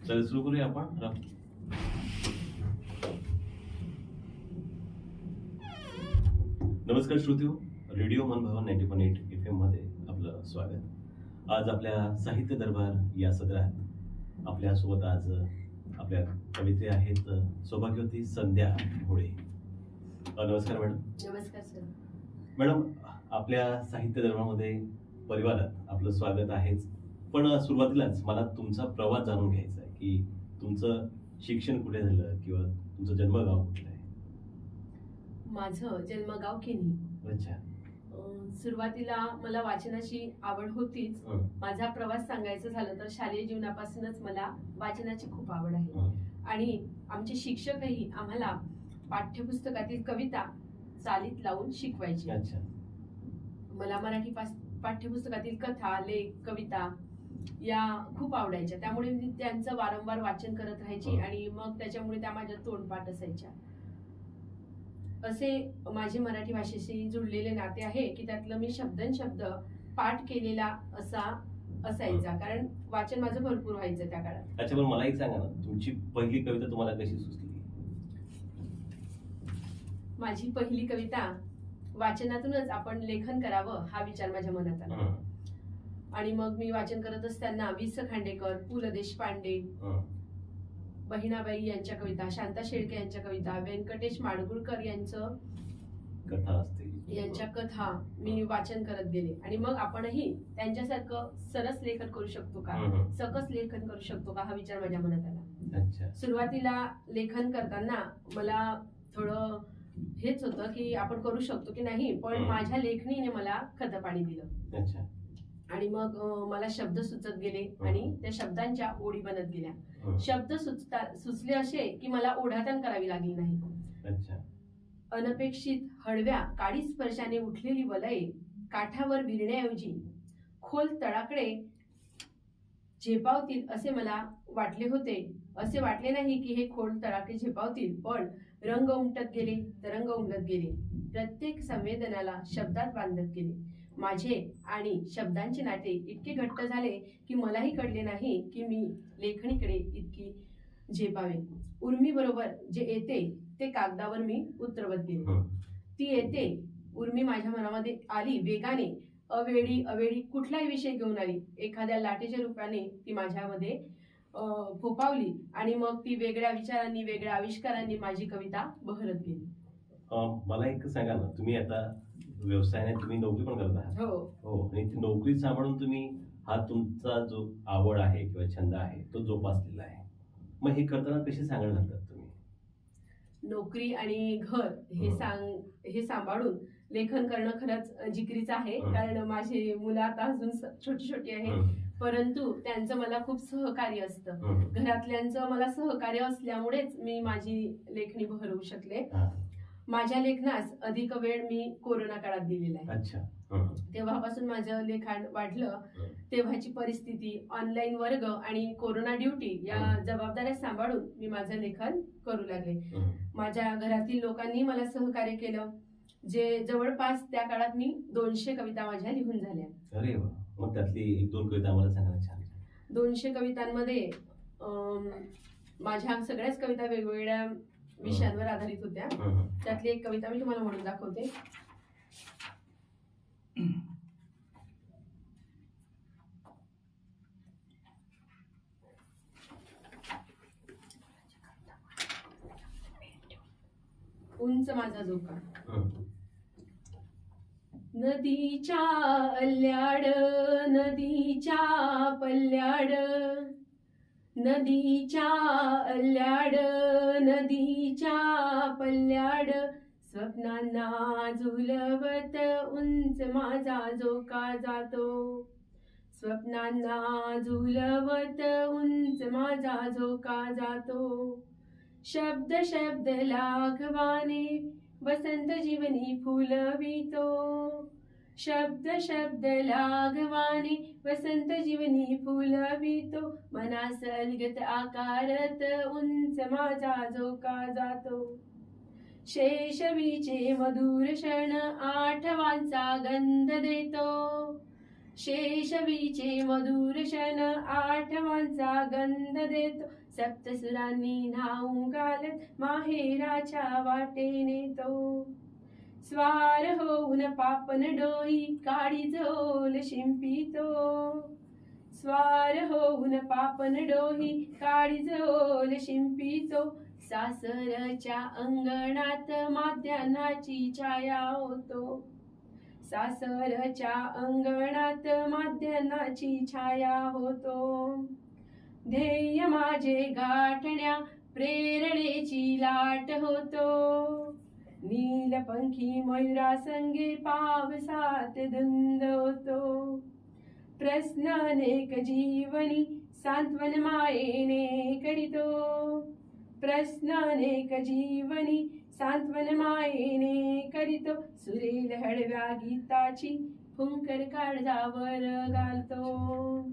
चल सुरू करूया आपण. नमस्कार श्रोत्यो, रेडिओ मनभवन 90.8 FM मध्ये आपलं स्वागत. आज आपल्या साहित्य दरबार या सदरात आपल्यासोबत आज आपल्या कविते आहेत सौभाग्यवती संध्या भोळे. नमस्कार मॅडम. नमस्कार सर. मॅडम, आपल्या साहित्य दरबारमध्ये परिवारात आपलं स्वागत आहेच, पण सुरुवातीलाच मला तुमचा प्रवास जाणून घ्यायचा आहे की तुमचं शिक्षण कुठे झालं किंवा तुमचं जन्मगाव कुठलं आहे? माझं जन्मगाव केनी. अच्छा. सुरुवातीला मला वाचनाची आवड होतीच. माझा प्रवास सांगायचा झालं तर शालेय जीवनापासूनच मला वाचनाची खूप आवड आहे आणि आमचे शिक्षकही आम्हाला पाठ्यपुस्तकातील कविता चालीत लावून शिकवायचे. अच्छा. मला मराठी पाठ्यपुस्तकातील कथा, लेख, कविता या खूप आवडायच्या, त्यामुळे मी त्यांचं वारंवार वाचन करत राहायची आणि मग त्याच्यामुळे त्या माझ्या तोंडपाठ असायच्या. असे माझे मराठी भाषेशी जुळलेले नाते आहे की त्यातलं मी शब्द पाठ केलेला असायचा, कारण वाचन माझं भरपूर व्हायचं त्या काळात. अच्छा, पण मला एक सांगा ना, तुमची पहिली कविता तुम्हाला कशी सुचली? माझी पहिली कविता वाचनातूनच आपण लेखन करावं हा विचार माझ्या मनात आला आणि मग मी वाचन करत असताना वि. स. खांडेकर, पु. ल. देशपांडे, बहिणाबाई यांच्या कविता, शांता शेळके यांच्या कविता, व्यंकटेश माडगुळकर यांचं कथा असते यांच्या कथा मी वाचन करत गेले आणि मग आपणही त्यांच्यासारखं सरस लेखन करू शकतो का, सकस लेखन करू शकतो का हा विचार माझ्या मनात आला. अच्छा. सुरुवातीला लेखन करताना मला थोडं हेच होतं की आपण करू शकतो की नाही, पण माझ्या लेखणीने मला खतपाणी दिलं. अच्छा. आणि मग मला शब्द सुचत गेले आणि त्या शब्दांच्या ओळी बनत गेल्या. शब्द सुचले असे की मला ओढाताण करावी लागली नाही. अच्छा. अनपेक्षित हळव्या काळी स्पर्शाने उठलेली वलये काठावर विरण्याऐवजी खोल तळाकडे झेपावतील असे मला वाटले होते. असे वाटले नाही की हे खोल तळाकडे झेपावतील, पण रंग उमटत गेले, तरंग उमटत गेले, प्रत्येक संवेदनाला शब्दात बांधत गेले. माझे आणि शब्दांचे नाते इतके घट्ट झाले की मलाही कळले नाही की मी लेखणीकडे इतकी झेपावे. उर्मी बरोबर जे येते ते कागदावर मी उतरवत गेले. ती येते उर्मी माझ्या मनामध्ये आली वेगाने, अवेळी कुठलाही विषय घेऊन आली. एखाद्या लाटेच्या रूपाने ती माझ्यामध्ये फोपावली आणि मग ती वेगळ्या विचारांनी, वेगळ्या आविष्कारांनी माझी कविता बहरत गेली. मला एक सांगा ना, तुम्ही आता व्यवसायाने तुम्ही नोकरी पण करत आहात. हो. आणि ती नोकरी सांभाळून तुम्ही हा तुमचा जो आवड आहे किंवा छंद आहे तो जोपासलेला आहे. मग हे करताना कशी सांगड घालतात तुम्ही? नोकरी आणि घर हे सांभाळून लेखन करणं खरंच जिकरीचं आहे, कारण माझी मुलं आता अजून छोटी आहे, परंतु त्यांचं मला खूप सहकार्य असतं. घरातल्यांचं मला सहकार्य असल्यामुळेच मी माझी लेखणी बहरवू शकले. माझ्या लेखनास अधिक वेळ मी कोरोना काळात दिलेला आहे. अच्छा. तेव्हापासून माझं लेखन वाढलं. तेव्हाची परिस्थिती, ऑनलाईन वर्ग आणि कोरोना ड्युटी या जबाबदाऱ्या सांभाळून मी माझं लेखन करू लागले. माझ्या घरातील लोकांनी मला सहकार्य केलं, जे जवळपास त्या काळात मी 200 कविता माझ्या लिहून झाल्या. अरे वा. मग त्यातली 1-2 कविता आम्हाला सांगा. छान. 200 कवितांमध्ये माझ्या सगळ्याच कविता वेगवेगळ्या विषयांवर आधारित होत्या. त्यातली एक कविता मी तुम्हाला म्हणून दाखवते. उंच माझा झोका. नदीच्या अल्ल्याड, नदीच्या पल्ल्याड, नदीच्या अल्ल्याड, नदीच्या पल्ल्याड, स्वप्नांना झुलवत उंच माझा झोका जातो. स्वप्नांना झुलवत उंच माझा झोका जातो. शब्द लाघवाने वसंत जीवनी फुलवितो. शब्द लाघवाने वसंत जीवनी फुलवितो. मनास अलगत आकारत उंच माझा झोका जातो. शेषवीचे मधुर क्षण आठवांचा गंध देतो. शेषवीचे मधुर क्षण आठवांचा गंध देतो, सप्तसुरांनी न्हाऊन घालत माहेराच्या वाटेने तो. स्वार होऊन पापन डोई काळीज ओल शिंपितो, स्वार होऊन पापन डोही काळीज ओल शिंपितो. सासरच्या अंगणात माध्यान्हाची छाया होतो, सासरच्या अंगणात माध्यान्हाची छाया होतो. ध्येय माझे गाठण्या प्रेरणेची लाट होतो, नीलपंखी मयुरासंगे पावसात धुंद होतो. प्रश्न अनेक जीवनी सांत्वन मायेने करीतो, प्रश्न अनेक जीवनी सांत्वन मायेने करीतो. सुरेल हळव्या गीताची फुंकर काळजावर घालतो,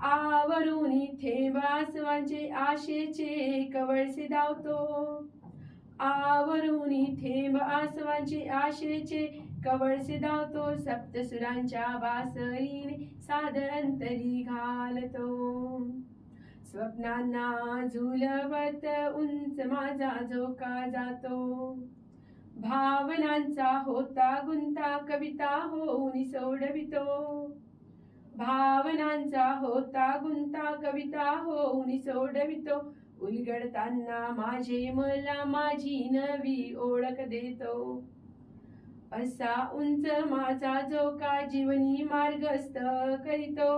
आवरुनी थेंब आसवांचे आशेचे कवळसे धावतो, आवरुनी थेंब आसवांचे आशेचे कवळसे धावतो. सप्तसुरांच्या बासरीने साद अंतरी घालतो, स्वप्नांना झुलवत उंच माझा झोका जातो. भावनांचा होता गुंता कविता होऊन सोडवितो, भावनांचा होता गुंता कविता होऊन सोडवितो. उलगडताना माझे मला माझी नवी ओळख देतो, असा उंच माझा झोका जीवनी मार्गस्थ करीतो,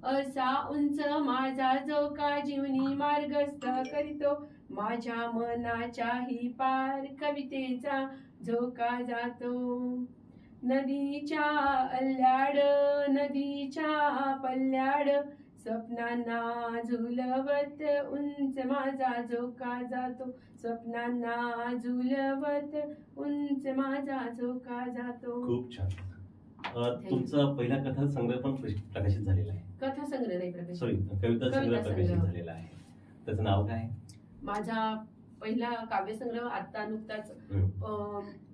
असा उंच माझा झोका जीवनी मार्गस्थ करीतो. माझ्या मनाच्याही पार कवितेचा झोका जातो. नदीच्या अल्ल्याड नदीच्या पल्ल्याड स्वप्नांना झुलवत उंच माझा झोका जातो, स्वप्नांना झुलवत उंच माझा झोका जातो. खूप छान. तुमचा पहिला कथा संग्रह पण प्रकाशित झालेला आहे. कथा संग्रह नाही प्रकाशित, सॉरी, कविता संग्रह प्रकाशित झालेला आहे. त्याचं नाव काय? माझा पहिला काव्यसंग्रह आता नुकताच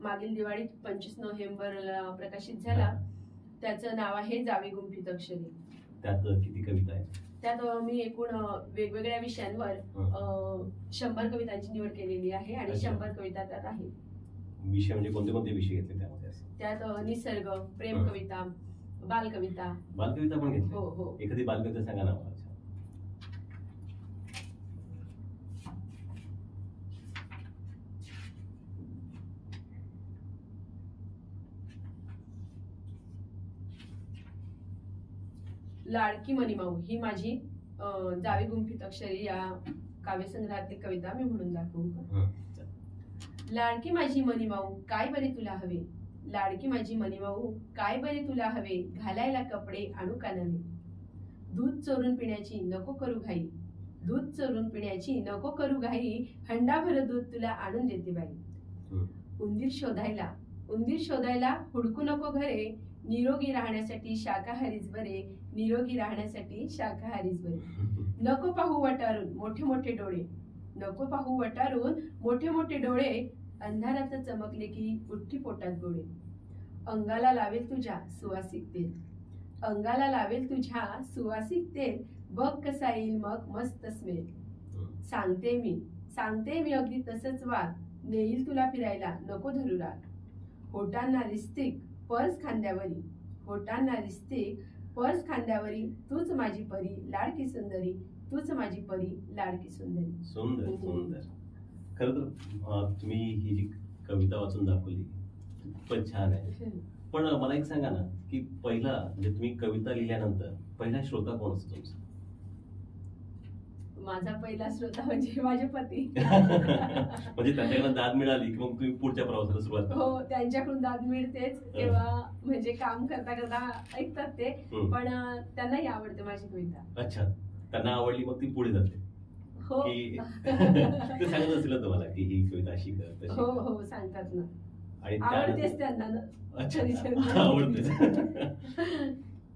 मागील दिवाळीत 25 नोव्हेंबरला प्रकाशित झाला. त्याचं नाव आहे जावे गुंफित अक्षरे. त्यात किती कविता आहेत? त्यात मी एकूण वेगवेगळ्या विषयांवर 100 कवितांची निवड केलेली आहे आणि 100 कविता त्यात आहेत. विषय म्हणजे कोणते कोणते विषय घेतले त्यामध्ये? त्यात निसर्ग, प्रेम कविता, बालकविता. बालकविता पण घेतली? हो हो. एखादी बालकविता सांगा ना मला. लाडकी मनीमाऊ ही माझी जावे गुंफित अक्षरे या काव्यसंग्रहातली कविता मी म्हणून दाखवू. लाडकी माझी मनीमाऊ काय बरे तुला हवे, लाडकी माझी मनीमाऊ काय बरे तुला हवे, घालायला कपडे आणू का नवे. दूध चोरून पिण्याची नको करू घाई, दूध चोरून पिण्याची नको करू घाई, हंडाभर दूध तुला आणून देते बाई. उंदीर शोधायला हुडकू नको घरे, निरोगी राहण्यासाठी शाकाहारीच बरे, निरोगी राहण्यासाठी शाकाहारीच बरे. नको पाहू वटारून मोठे मोठे डोळे, नको पाहू वटारून मोठे मोठे डोळे, अंधारात चमकले की उठ्ठी पोटात गोळे. अंगाला लावेल तुझ्या सुवासिक तेल, अंगाला लावेल तुझ्या सुवासिक तेल, बघ कसा येईल मग मस्त स्मेल. सांगते मी अगदी तसंच वाग, नेईल तुला फिरायला नको धरू राग. होटांना रिस्तिक पर्स खांद्यावरी, होटांना रिस्तिक पर्स खांद्यावरी, तूच माझी परी लाडकी सुंदरी, तूच माझी परी लाडकी सुंदरी. सुंदर सुंदर. खरं तर तुम्ही ही जी कविता वाचून दाखवली खूपच छान आहे. पण मला एक सांगा ना की पहिला म्हणजे तुम्ही कविता लिहिल्यानंतर पहिला श्रोता कोण असतो तुमचा? माझा पहिला श्रोता म्हणजे माझे पती. म्हणजे त्यांच्याकडून दाद मिळाली की मग तुम्ही पुढच्या प्रवासाला सुरुवात करता? हो, त्यांच्याकडून दाद मिळतेच तेव्हा, म्हणजे काम करता करता ऐकतात ते, पण त्यांनाही आवडते माझी कविता. अच्छा, त्यांना आवडली मग ती पुढे जाते हो. की ते सांगत असेल तुम्हाला की ही कविता अशी कर तशी? हो हो, सांगतात ना. आणि आवडतेच त्यांना ना. अच्छा, आवडतेच.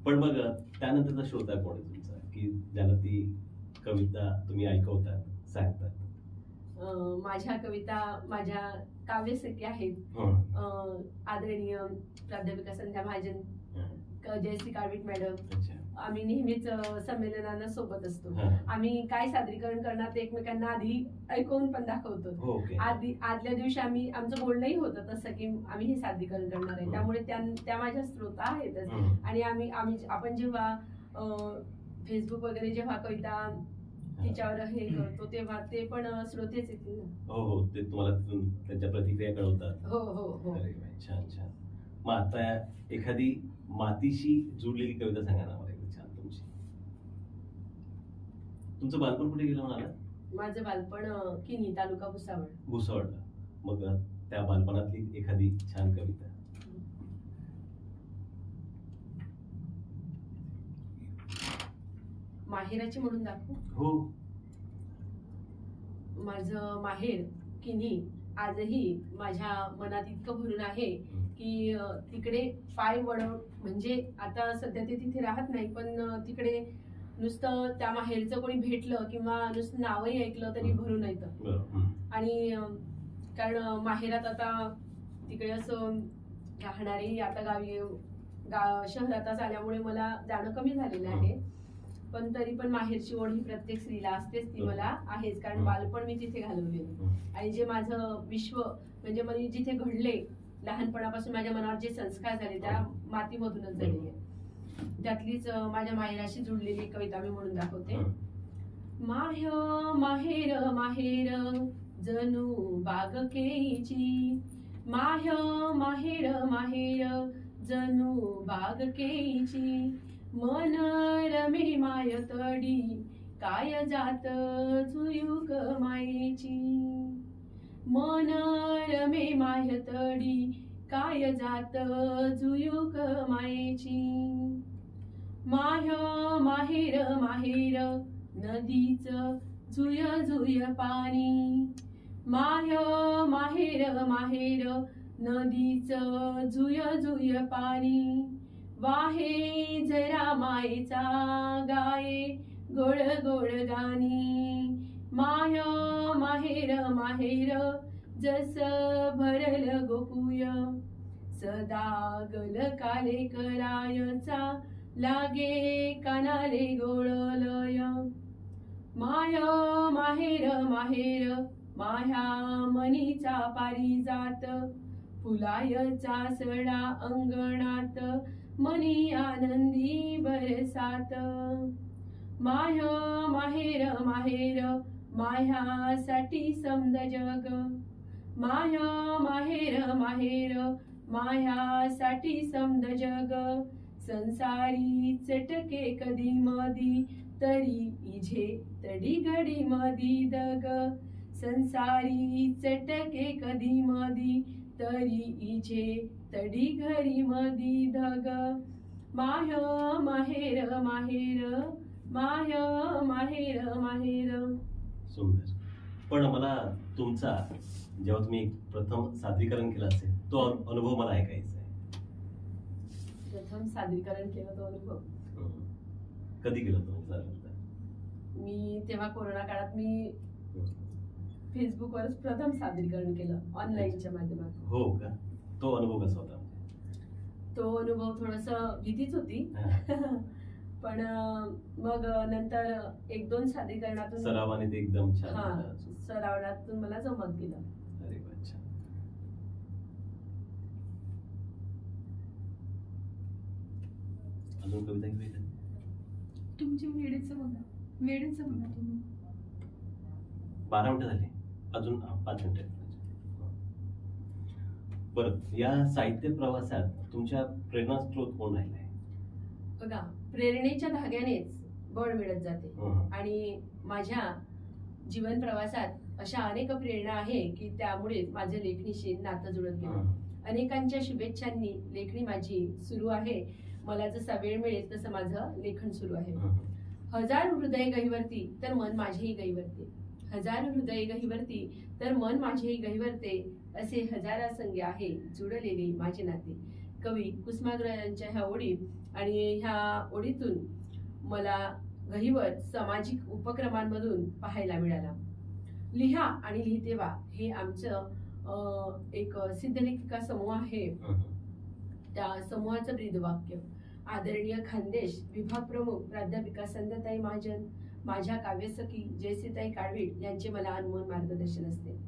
पण मग त्यानंतरचा श्रोता कोण आहे तुमचा की ज्याला ती कविता तुम्ही ऐकवतात, सांगतात? माझ्या कविता माझ्या काव्यसखी आहेत. आदरणीय प्राध्यापिका संध्या महाजन जयश्री काळवीट मॅडम, अच्छा. आम्ही नेहमीच संमेलनांना सोबत असतो. हा. आम्ही काय सादरीकरण करणार ते एकमेकांना आधी ऐकून पण दाखवतो. हो, ओके. आदल्या दिवशी आमचं बोलणंही होतं तसं की आम्ही हे सादरीकरण करणार आहे. त्यामुळे त्या माझ्या श्रोता आहेतच. आणि आपण जेव्हा फेसबुक वगैरे जेव्हा कविता तिच्यावर हे करतो तेव्हा ते पण श्रोतेच येतील ना. हो, ते तुम्हाला तिथून त्यांच्या प्रतिक्रिया कळवतात. हो. अरे वा, छान छान. मग आता एखादी मातीशी जुडलेली कविता सांगा ना मला, एकदम छान तुमची. तुमचं बालपण कुठे गेलं म्हणाला? माझं बालपण किनी, तालुका भुसावळला. मग त्या बालपणातली एखादी छान कविता. माहेराची म्हणून दाखवू? हो. माझं माहेर किनी आजही माझ्या मनात इतकं भरून आहे की तिकडे पाय वळव, म्हणजे आता सध्या ते तिथे राहत नाही, पण तिकडे नुसतं त्या माहेरचं कोणी भेटलं किंवा नुसतं नावही ऐकलं तरी भरून येतं. आणि कारण माहेरात आता तिकडे असं राहणारी आता शहरातच आल्यामुळे मला जाणं कमी झालेलं आहे, पण तरी पण माहेरची ओढ ही प्रत्येक स्त्रीला असतेच, ती मला आहेच. कारण बालपण मी तिथे घालवलेलं आणि जे माझं विश्व म्हणजे मला जिथे घडले, लहानपणापासून माझ्या मनावर जे संस्कार झाले त्या मातीमधूनच झालेले. त्यातलीच माझ्या माहेराशी जुळलेली कविता मी म्हणून दाखवते. माहेर माहेर जणू बागकेची, माहेर माहेर जणू बागकेची, मन रमे मायतडी काय जात जुयुक मायेची, मन रमे मायतडी काय जात जुयुक मायेची. माहेर माहेर नदीच जुय जुय पाणी, माहेर माहेर नदीच जुय जुय पाणी, वाहे जरा मायेचा गाये गोड गोड गाणी. माहेर माहेर जस भरल गोकुय, सदा गल काले करायचा लागे कानाले गोळलय. माहेर माहेर माह्या मनीचा पारिजात, फुलायचा सडा अंगणात मनी आनंदी बरसात. माहेर माहेर माह्यासाठी समद जग, माहेर माहेर माह्यासाठी समद जग. संसारी चटके कधी मधी तरी इझे तडी घडी मधी दग, संसारी चटके कधी मधी तरी इझे तडी घडी मधी धग. माहेर माहेर माहेर माहेर. सुंदर. पण मला तुमचा जेव्हा तुम्ही प्रथम सादरीकरण केलं असेल तो अनुभव मला ऐकायचा आहे. प्रथम सादरीकरण केलं तो अनुभव कधी केलं तुम्ही? मी तेव्हा कोरोना काळात मी फेसबुकवरच प्रथम सादरीकरण केलं ऑनलाईनच्या माध्यमातून. हो का? तो अनुभव कसा होता? तो अनुभव थोडस भीतीच होती पण मग नंतर 1-2 सादरीकरणातून सरावाने ते एकदम छान सरावातून मला जमत गेलं. अरे वा, छान. अजून कविता घेऊया? तुमची वेळेचं बघा तुम्ही. 12 मिनिटं झाली, अजून 5 मिनिटं. बरं, या साहित्य प्रवासात तुमच्या प्रेरणास्त्रोत कोण राहिलाय? बघा, प्रेरणेच्या धाग्यानेच बळ मिळत जाते आणि माझ्या जीवन प्रवासात अशा अनेक प्रेरणा आहे की त्यामुळे माझं लेखणीशी नातं जुळत गेलं. अनेकांच्या शुभेच्छांनी लेखणी माझी सुरू आहे. मला जसा वेळ मिळेल तसं माझं लेखन सुरू आहे. हजार हृदय गहिवरती तर मन माझेही गहिवरते, हजार हृदय गहिवरती तर मन माझेही गहिवरते, असे हजारासंगी आहे जुळलेले माझे नाते. कवी कुसुमाग्रजांच्या ह्या ओळी आणि ह्या ओळीतून मला गहिवर सामाजिक उपक्रमांमधून पाहायला मिळाला. लिहा आणि लिहिते वा हे आमचं एक सिद्धलेखिका समूह आहे. त्या समूहाचं ब्रीदवाक्य आदरणीय खानदेश विभाग प्रमुख प्राध्यापिका संध्याताई महाजन, माझ्या काव्यसखी जयसीताई काळवीट यांचे मला अनमोल मार्गदर्शन असते.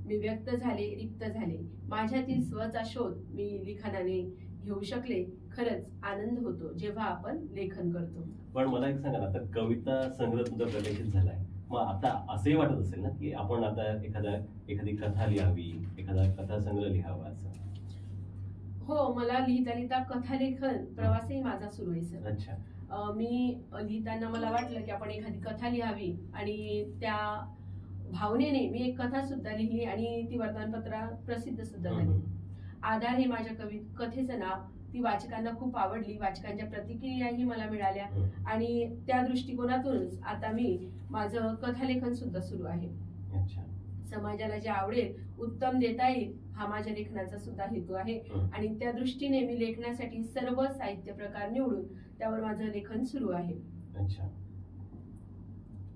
मी व्यक्त झाले, रिक्त झाले, माझ्यातील स्वचा शोध मी लिखाणाने घेऊ शकले. खरंच आनंद होतो जेव्हा आपण लेखन करतो. पण मला एक सांगा ना, आता कविता संग्रह तुमचा प्रकाशित झालाय, मग आता असंही वाटत असेल ना की आपण आता एखादी कथा लिहावी, एखादा कथा संग्रह लिहावा असं? हो, मला लिहिता लिहिता कथालेखन प्रवासही माझा सुरू आहे सर. अच्छा. मी लिहिताना मला वाटलं की आपण एखादी कथा लिहावी आणि त्या भावनेने मी एक कथा सुद्धा लिहिली आणि ती वर्तमानपत्रात प्रसिद्ध सुद्धा झाली. आधार हे माझ्या कथेचं नाव. ती वाचकांना खूप आवडली, वाचकांच्या प्रतिक्रियाही मला मिळाल्या आणि त्या दृष्टिकोनातूनच आता मी माझं कथालेखन सुद्धा सुरू आहे. अच्छा. समाजाला जे आवडेल, उत्तम देता येईल, हा माझ्या लेखनाचा सुद्धा हेतू आहे आणि त्या दृष्टीने मी लेखनासाठी सर्व साहित्य प्रकार निवडून त्यावर माझं लेखन सुरू आहे. अच्छा.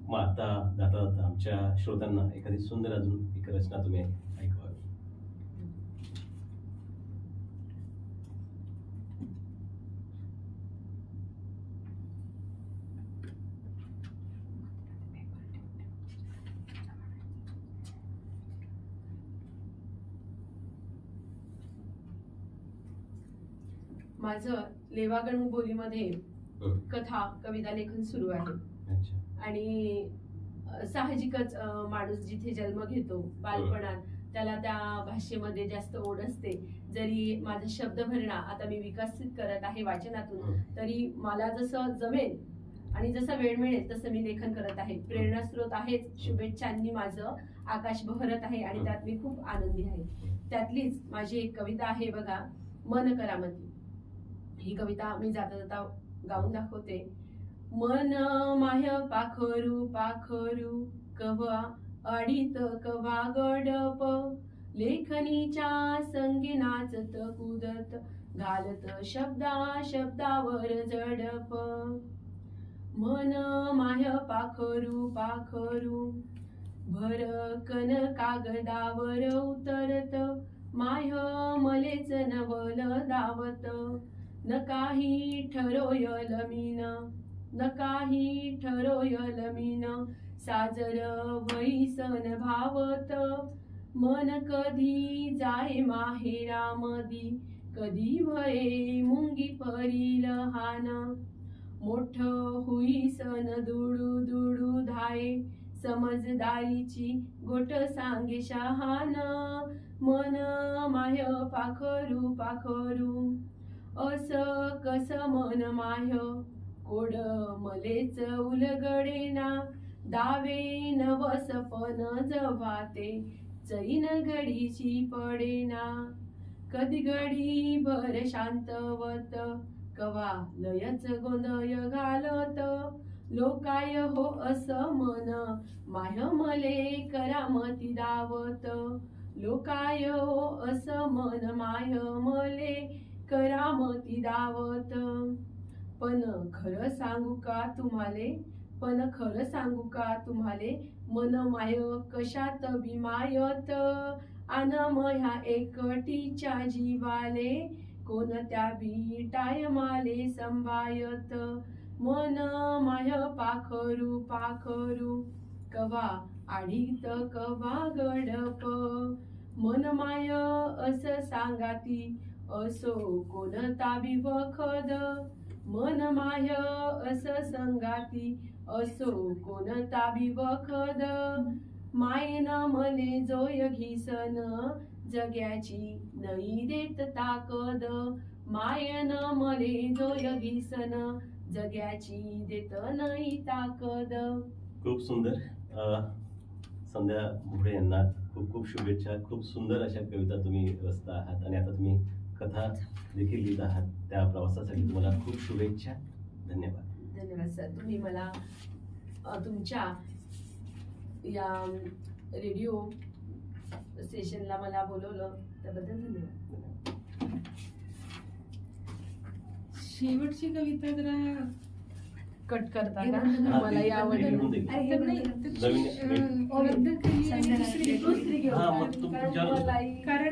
मग आता जाता जाता आमच्या श्रोत्यांना एखादी सुंदर अजून एक रचना तुम्ही ऐकवावी. माझं लेवागणू बोलीमध्ये कथा कविता लेखन सुरू आहे. अच्छा. आणि साहजिकच माणूस जिथे जन्म घेतो बालपणात त्याला त्या भाषेमध्ये जास्त ओढ असते. जरी माझा शब्द भरणा आता मी विकसित करत आहे वाचनातून, तरी मला जसं जमेल आणि जसा वेळ मिळेल तसं मी लेखन करत आहे. प्रेरणास्रोत आहेच, शुभेच्छांनी माझं आकाश बहरत आहे आणि त्यात मी खूप आनंदी आहे. त्यातलीच माझी एक कविता आहे बघा, मन करामती. ही कविता मी जाता जाता गाऊन दाखवते. मन माह्य पाखरू पाखरू, कवा अडीत कवा गडप, लेखनीच्या संगी नाचत कुदत, घालत शब्दा शब्दावर जडप. मन माह्य पाखरू पाखरू, भरकन कागदावर उतरत, माह्य मलेच नवल दावत. न काही ठरोयल मीन, न काही ठरोयल मीन, साजर वैसन भावत. मन कधी जाय माहेरामदी, कधी भये मुंगी परी लहान. मोठ हुईसन दुडू दुडू धाये, समजदारीची गोट सांगे शहान. मन माह्य पाखरू पाखरू, अस कस मन माह्य, कोड मलेच उलगडेना. दावे नवस पण जवाते, चैन घडीची पडेना. कधी घडी भर शांतवत, कवा लयच गोंधळ घालत. लोकाय हो अस मन माह्य मले करामती दावत. लोकाय हो अस मन माह्य मले करामती दावत. पण खरं सांगू का तुम्हाले, पण खरं सांगू का तुम्हाले, मन माय कशात बिमायत. आन मह्या एकटीच्या जीवाले, कोणत्या बीटाय माले संभायत. मन माय पाखरू पाखरू, कवा आडीत कवा गडप. मन माय अस सांगाती, असो कोणता विवखद. मन माय अस संगाती, असो कोणता विवखद. मायेन मले जोय घिसन, जग्याची नई देत ताकद. मायेन मले जोय घिसन, जग्याची देत नई ताकद. खूप सुंदर. संध्या भुडे यांना खूप खूप शुभेच्छा. खूप सुंदर अशा कविता तुम्ही रचता आहात आणि आता तुम्ही कथा देखील लिहित आहात. त्या प्रवासासाठी तुम्हाला खूप शुभेच्छा. धन्यवाद. धन्यवाद सर. तुम्ही मला तुमच्या या रेडिओ स्टेशनला मला बोलवलं त्याबद्दल धन्यवाद. शेवटची कविता जरा कट करता हे का? बंद करा. मला या हे लिहून दे. तर नाही, तर नवीन- रद्द केली आणि दुसरी दुसरी घेऊ. हा, मग तुमच्या कारण मलाही- कारण